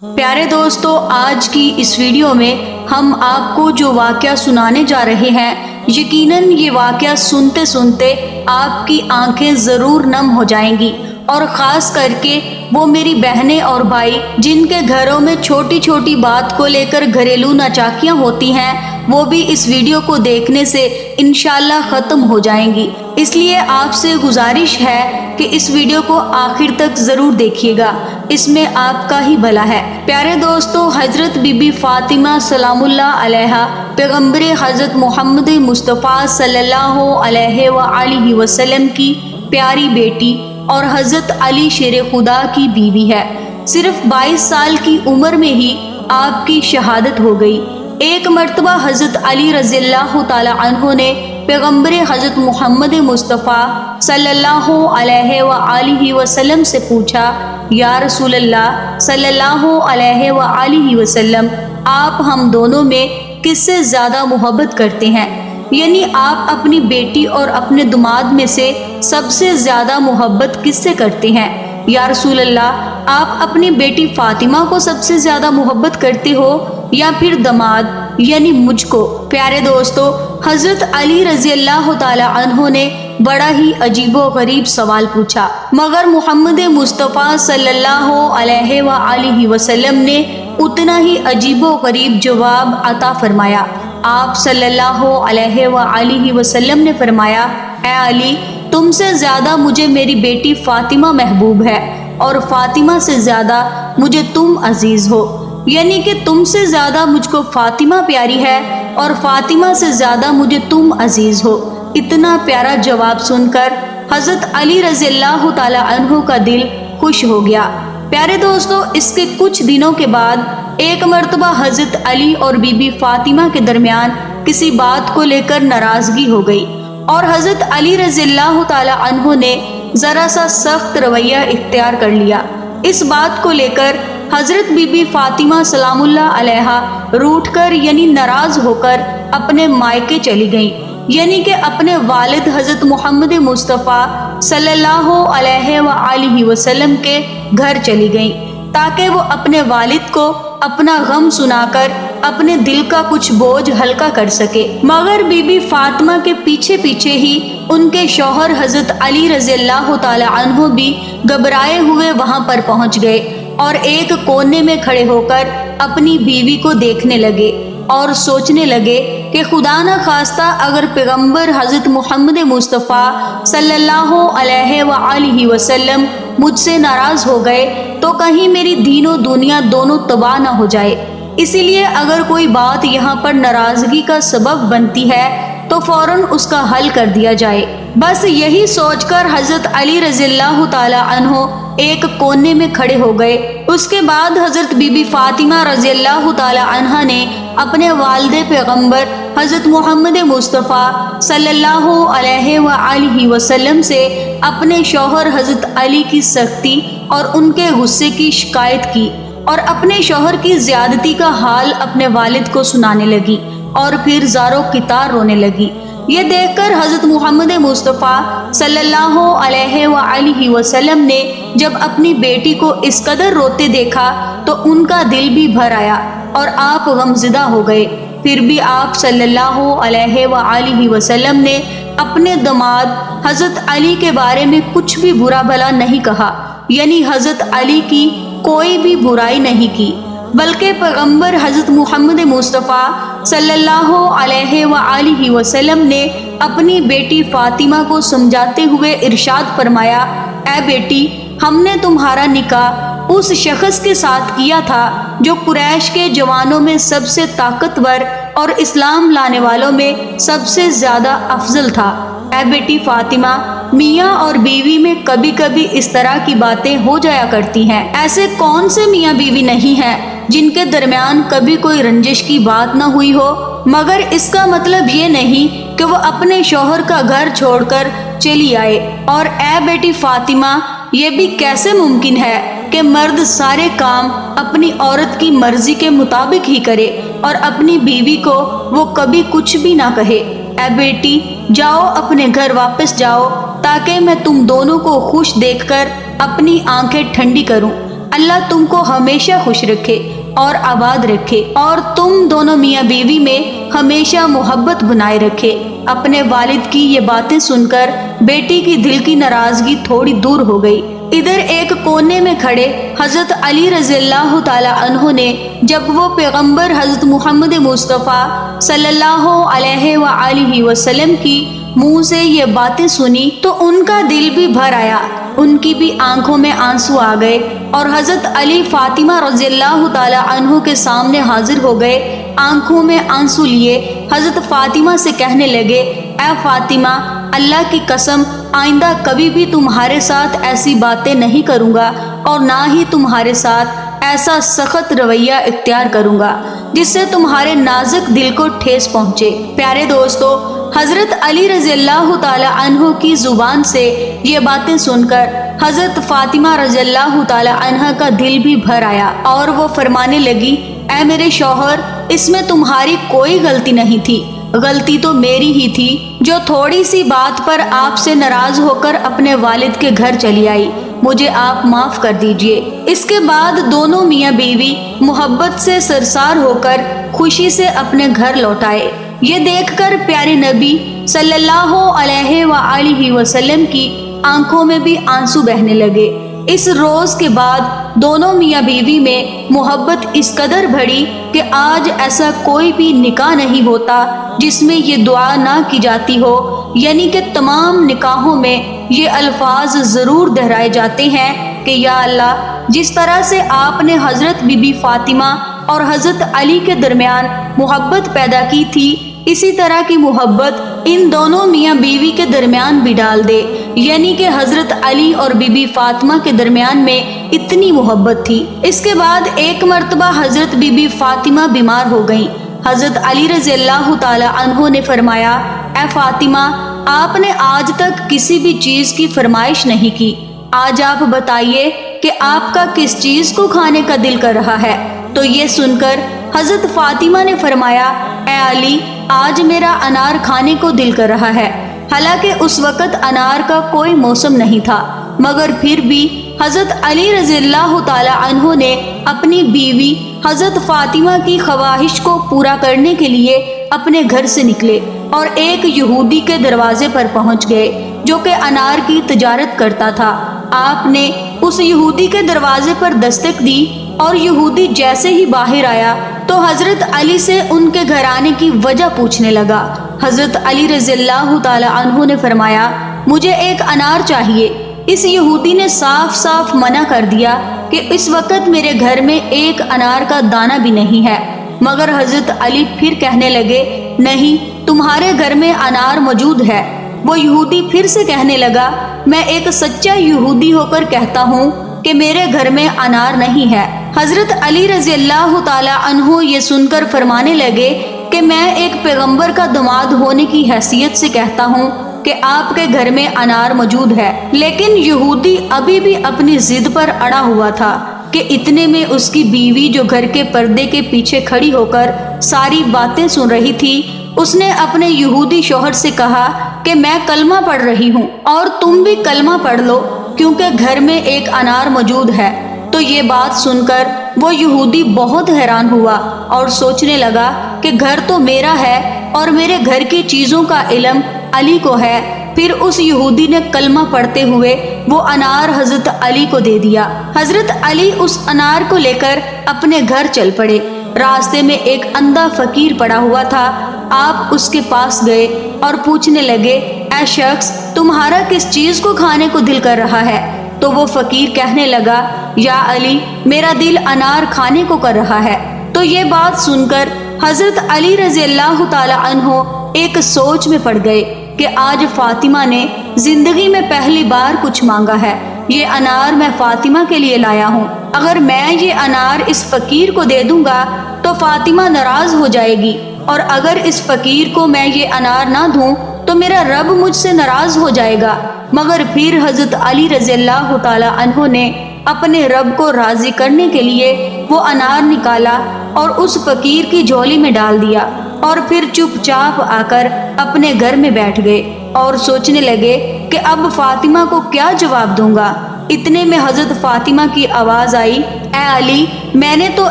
پیارے دوستو، آج کی اس ویڈیو میں ہم آپ کو جو واقعہ سنانے جا رہے ہیں، یقیناً یہ واقعہ سنتے سنتے آپ کی آنکھیں ضرور نم ہو جائیں گی، اور خاص کر کے وہ میری بہنیں اور بھائی جن کے گھروں میں چھوٹی چھوٹی بات کو لے کر گھریلو ناچاکیاں ہوتی ہیں، وہ بھی اس ویڈیو کو دیکھنے سے انشاءاللہ ختم ہو جائیں گی۔ اس لیے آپ سے گزارش ہے کہ اس ویڈیو کو آخر تک ضرور دیکھیے گا، اس میں آپ کا ہی بھلا ہے۔ پیارے دوستو، حضرت بی بی فاطمہ سلام اللہ علیہا پیغمبر حضرت محمد مصطفیٰ صلی اللہ علیہ وآلہ وسلم کی پیاری بیٹی اور حضرت علی شیر خدا کی بیوی ہے۔ صرف 22 سال کی عمر میں ہی آپ کی شہادت ہو گئی۔ ایک مرتبہ حضرت علی رضی اللہ تعالی عنہ نے پیغمبر حضرت محمد مصطفیٰ صلی اللہ علیہ وآلہ وسلم سے پوچھا، یا رسول اللہ صلی اللہ علیہ وآلہ وسلم، آپ ہم دونوں میں کس سے زیادہ محبت کرتے ہیں؟ یعنی آپ اپنی بیٹی اور اپنے دماد میں سے سب سے زیادہ محبت کس سے کرتے ہیں؟ یا رسول اللہ، آپ اپنی بیٹی فاطمہ کو سب سے زیادہ محبت کرتے ہو یا پھر دماد یعنی مجھ کو؟ پیارے دوستو، حضرت علی رضی اللہ تعالی عنہ نے بڑا ہی عجیب و غریب سوال پوچھا، مگر محمد مصطفیٰ صلی اللہ علیہ وآلہ وسلم نے اتنا ہی عجیب و غریب جواب عطا فرمایا۔ آپ صلی اللہ علیہ وآلہ وسلم نے فرمایا، اے علی، تم سے زیادہ مجھے میری بیٹی فاطمہ محبوب ہے، اور فاطمہ سے زیادہ مجھے تم عزیز ہو، یعنی کہ تم سے زیادہ مجھ کو فاطمہ پیاری ہے اور فاطمہ سے زیادہ مجھے تم عزیز ہو۔ اتنا پیارا جواب سن کر حضرت علی رضی اللہ تعالی عنہ کا دل خوش ہو گیا۔ پیارے دوستو، اس کے کچھ دنوں کے بعد ایک مرتبہ حضرت علی اور بی بی فاطمہ کے درمیان کسی بات کو لے کر ناراضگی ہو گئی، اور حضرت علی رضی اللہ تعالی عنہ نے ذرا سا سخت رویہ اختیار کر لیا۔ اس بات کو لے کر حضرت بی بی فاطمہ سلام اللہ علیہا روٹھ کر یعنی ناراض ہو کر اپنے مائکے چلی گئیں، یعنی کہ اپنے والد حضرت محمد مصطفیٰ صلی اللہ علیہ وآلہ وسلم کے گھر چلی گئیں، تاکہ وہ اپنے والد کو اپنا غم سنا کر اپنے دل کا کچھ بوجھ ہلکا کر سکے۔ مگر بی بی فاطمہ کے پیچھے پیچھے ہی ان کے شوہر حضرت علی رضی اللہ تعالی عنہ بھی گھبرائے ہوئے وہاں پر پہنچ گئے، اور ایک کونے میں کھڑے ہو کر اپنی بیوی کو دیکھنے لگے اور سوچنے لگے کہ خدا نہ خواستہ اگر پیغمبر حضرت محمد مصطفیٰ صلی اللہ علیہ وآلہ وسلم مجھ سے ناراض ہو گئے تو کہیں میری دین و دنیا دونوں تباہ نہ ہو جائے، اسی لیے اگر کوئی بات یہاں پر ناراضگی کا سبب بنتی ہے تو فوراً اس کا حل کر دیا جائے۔ بس یہی سوچ کر حضرت علی رضی اللہ تعالی عنہ ایک کونے میں کھڑے ہو گئے۔ اس کے بعد حضرت بی بی فاطمہ رضی اللہ تعالی عنہ نے اپنے والد پیغمبر حضرت محمد مصطفیٰ صلی اللہ علیہ وآلہ وسلم سے اپنے شوہر حضرت علی کی سختی اور ان کے غصے کی شکایت کی، اور اپنے شوہر کی زیادتی کا حال اپنے والد کو سنانے لگی، اور پھر زارو قطار رونے لگی۔ یہ دیکھ کر حضرت محمد مصطفیٰ صلی اللہ علیہ وآلہ وسلم نے جب اپنی بیٹی کو اس قدر روتے دیکھا تو ان کا دل بھی بھر آیا اور آپ غمزدہ ہو گئے۔ پھر بھی آپ صلی اللہ علیہ وآلہ وسلم نے اپنے دماد حضرت علی کے بارے میں کچھ بھی برا بھلا نہیں کہا، یعنی حضرت علی کی کوئی بھی برائی نہیں کی، بلکہ پیغمبر حضرت محمد مصطفیٰ صلی اللہ علیہ وآلہ وسلم نے اپنی بیٹی فاطمہ کو سمجھاتے ہوئے ارشاد فرمایا، اے بیٹی، ہم نے تمہارا نکاح اس شخص کے ساتھ کیا تھا جو قریش کے جوانوں میں سب سے طاقتور اور اسلام لانے والوں میں سب سے زیادہ افضل تھا۔ اے بیٹی فاطمہ، میاں اور بیوی میں کبھی کبھی اس طرح کی باتیں ہو جایا کرتی ہیں، ایسے کون سے میاں بیوی نہیں ہیں جن کے درمیان کبھی کوئی رنجش کی بات نہ ہوئی ہو، مگر اس کا مطلب یہ نہیں کہ وہ اپنے شوہر کا گھر چھوڑ کر چلی آئے۔ اور اے بیٹی فاطمہ، یہ بھی کیسے ممکن ہے کہ مرد سارے کام اپنی عورت کی مرضی کے مطابق ہی کرے اور اپنی بیوی کو وہ کبھی کچھ بھی نہ کہے؟ اے بیٹی، جاؤ اپنے گھر واپس جاؤ، تاکہ میں تم دونوں کو خوش دیکھ کر اپنی آنکھیں ٹھنڈی کروں۔ اللہ تم کو ہمیشہ خوش رکھے اور آباد رکھے اور تم دونوں میاں بیوی میں ہمیشہ محبت بنائے رکھے۔ اپنے والد کی یہ باتیں سن کر بیٹی کی دل کی ناراضگی تھوڑی دور ہو گئی۔ ادھر ایک کونے میں کھڑے حضرت علی رضی اللہ تعالی عنہ نے جب وہ پیغمبر حضرت محمد مصطفیٰ صلی اللہ علیہ وآلہ وسلم کی منہ سے یہ باتیں سنی تو ان کا دل بھی بھر آیا، ان کی بھی آنکھوں میں آنسو آ گئے اور حضرت علی فاطمہ رضی اللہ تعالی عنہ کے سامنے حاضر ہو گئے۔ آنکھوں میں آنسو لیے حضرت فاطمہ سے کہنے لگے، اے فاطمہ، اللہ کی قسم آئندہ کبھی بھی تمہارے ساتھ ایسی باتیں نہیں کروں گا اور نہ ہی تمہارے ساتھ ایسا سخت رویہ اختیار کروں گا جس سے تمہارے نازک دل کو ٹھیس پہنچے۔ پیارے دوستو، حضرت علی رضی اللہ تعالی عنہ کی زبان سے یہ باتیں سن کر حضرت فاطمہ رضی اللہ تعالی عنہ کا دل بھی بھر آیا اور وہ فرمانے لگی، اے میرے شوہر، اس میں تمہاری کوئی غلطی نہیں تھی، غلطی تو میری ہی تھی جو تھوڑی سی بات پر آپ سے ناراض ہو کر اپنے والد کے گھر چلی آئی، مجھے آپ معاف کر دیجئے۔ اس کے بعد دونوں میاں بیوی محبت سے سرسار ہو کر خوشی سے اپنے گھر لوٹ آئے۔ یہ دیکھ کر پیارے نبی صلی اللہ علیہ وآلہ وسلم کی آنکھوں میں بھی آنسو بہنے لگے۔ اس روز کے بعد دونوں میاں بیوی میں محبت اس قدر بڑھی کہ آج ایسا کوئی بھی نکاح نہیں ہوتا جس میں یہ دعا نہ کی جاتی ہو، یعنی کہ تمام نکاحوں میں یہ الفاظ ضرور دہرائے جاتے ہیں کہ یا اللہ، جس طرح سے آپ نے حضرت بی بی فاطمہ اور حضرت علی کے درمیان محبت پیدا کی تھی، اسی طرح کی محبت ان دونوں میاں بیوی کے درمیان بھی ڈال دے، یعنی کہ حضرت علی اور بی بی فاطمہ کے درمیان میں اتنی محبت تھی۔ اس کے بعد ایک مرتبہ حضرت بی بی فاطمہ بیمار ہو گئیں۔ حضرت علی رضی اللہ تعالی عنہ نے فرمایا، اے فاطمہ، آپ نے آج تک کسی بھی چیز کی فرمائش نہیں کی، آج آپ بتائیے کہ آپ کا کس چیز کو کھانے کا دل کر رہا ہے؟ تو یہ سن کر حضرت فاطمہ نے فرمایا، اے علی، آج میرا انار کھانے کو دل کر رہا ہے۔ حالانکہ اس وقت انار کا کوئی موسم نہیں تھا، مگر پھر بھی حضرت علی رضی اللہ تعالی عنہ نے اپنی بیوی حضرت فاطمہ کی خواہش کو پورا کرنے کے لیے اپنے گھر سے نکلے اور ایک یہودی کے دروازے پر پہنچ گئے جو کہ انار کی تجارت کرتا تھا۔ آپ نے اس یہودی کے دروازے پر دستک دی اور یہودی جیسے ہی باہر آیا تو حضرت علی سے ان کے گھر آنے کی وجہ پوچھنے لگا۔ حضرت علی رضی اللہ تعالی عنہ نے فرمایا، مجھے ایک انار چاہیے۔ اس یہودی نے صاف صاف منع کر دیا کہ اس وقت میرے گھر میں ایک انار کا دانہ بھی نہیں ہے، مگر حضرت علی پھر کہنے لگے، نہیں، تمہارے گھر میں انار موجود ہے۔ وہ یہودی پھر سے کہنے لگا، میں ایک سچا یہودی ہو کر کہتا ہوں کہ میرے گھر میں انار نہیں ہے۔ حضرت علی رضی اللہ تعالی عنہ یہ سن کر فرمانے لگے کہ میں ایک پیغمبر کا داماد ہونے کی حیثیت سے کہتا ہوں کہ آپ کے گھر میں انار موجود ہے۔ لیکن یہودی ابھی بھی اپنی ضد پر اڑا ہوا تھا کہ اتنے میں اس کی بیوی جو گھر کے پردے کے پیچھے کھڑی ہو کر ساری باتیں سن رہی تھی، اس نے اپنے یہودی شوہر سے کہا کہ میں کلمہ پڑھ رہی ہوں اور تم بھی کلمہ پڑھ لو کیونکہ گھر میں ایک انار موجود ہے۔ تو یہ بات سن کر وہ یہودی بہت حیران ہوا اور سوچنے لگا کہ گھر تو میرا ہے اور میرے گھر کی چیزوں کا علم علی کو ہے۔ پھر اس یہودی نے کلمہ پڑھتے ہوئے وہ انار حضرت علی کو دے دیا۔ حضرت علی اس انار کو لے کر اپنے گھر چل پڑے۔ راستے میں ایک اندھا فقیر پڑا ہوا تھا۔ آپ اس کے پاس گئے اور پوچھنے لگے، اے شخص، تمہارا کس چیز کو کھانے کو دل کر رہا ہے؟ تو وہ فقیر کہنے لگا، یا علی، میرا دل انار کھانے کو کر رہا ہے۔ تو یہ بات سن کر حضرت علی رضی اللہ تعالی عنہ ایک سوچ میں پڑ گئے کہ آج فاطمہ نے زندگی میں پہلی بار کچھ مانگا ہے۔ یہ انار میں فاطمہ کے لیے لایا ہوں، اگر میں یہ انار اس فقیر کو دے دوں گا تو فاطمہ ناراض ہو جائے گی، اور اگر اس فقیر کو میں یہ انار نہ دوں تو میرا رب مجھ سے ناراض ہو جائے گا۔ مگر پھر حضرت علی رضی اللہ تعالی عنہ نے اپنے رب کو راضی کرنے کے لیے وہ انار نکالا اور اس فقیر کی جھولی میں ڈال دیا، اور پھر چپ چاپ آ کر اپنے گھر میں بیٹھ گئے اور سوچنے لگے کہ اب فاطمہ کو کیا جواب دوں گا۔ اتنے میں حضرت فاطمہ کی آواز آئی، اے علی، میں نے تو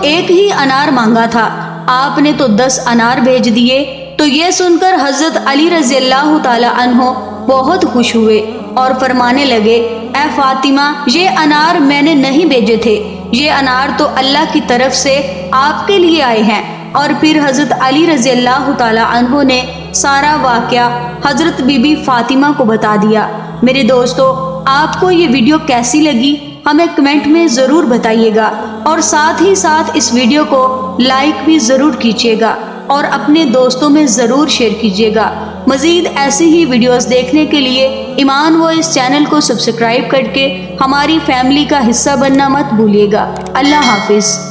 ایک ہی انار مانگا تھا، آپ نے تو 10 انار بھیج دیے۔ تو یہ سن کر حضرت علی رضی اللہ تعالی عنہ بہت خوش ہوئے اور فرمانے لگے، اے فاطمہ، یہ انار میں نے نہیں بھیجے تھے، یہ انار تو اللہ کی طرف سے آپ کے لیے آئے ہیں۔ اور پھر حضرت علی رضی اللہ تعالی عنہ نے سارا واقعہ حضرت بی بی فاطمہ کو بتا دیا۔ میرے دوستو، آپ کو یہ ویڈیو کیسی لگی ہمیں کمنٹ میں ضرور بتائیے گا، اور ساتھ ہی ساتھ اس ویڈیو کو لائک بھی ضرور کیجیے گا اور اپنے دوستوں میں ضرور شیئر کیجیے گا۔ مزید ایسی ہی ویڈیوز دیکھنے کے لیے ایمان وائس چینل کو سبسکرائب کر کے ہماری فیملی کا حصہ بننا مت بھولیے گا۔ اللہ حافظ۔